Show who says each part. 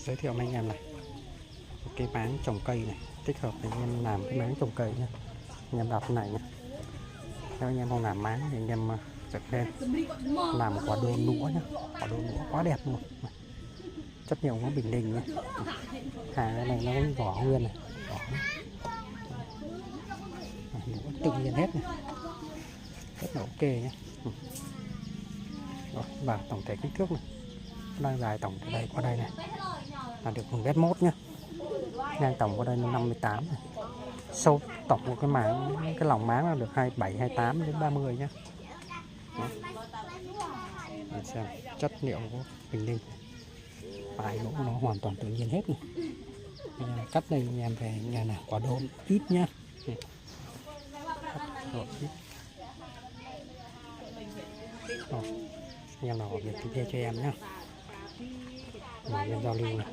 Speaker 1: Giới thiệu với anh em này một cái máng trồng cây này, tích hợp để anh em làm cái máng trồng cây nhé. Anh em đặt này nhé. Nếu anh em không làm máng thì anh em dựng lên làm một quả đô lúa nhé. Quả đô lúa quá đẹp luôn, chất liệu nó bình định nhé. Cái này nó cũng vỏ nguyên này, vỏ lúa tự nhiên hết này, rất là ok nhé. Rồi, và tổng thể kích thước này đang dài tổng từ đây qua đây này là được 1m1 nhé, ngang tổng qua đây là 58 này. Sâu tổng của cái máng, cái lòng máng là được 27 28 đến 30 nhé. Mình xem chất liệu của bình định, vài lỗ nó hoàn toàn tự nhiên hết này. Cắt đây anh em về nhà nào quả đôn ít nhá. Rồi, ít. Rồi, anh em nào việc thì cho em nhé. Em giao lưu này.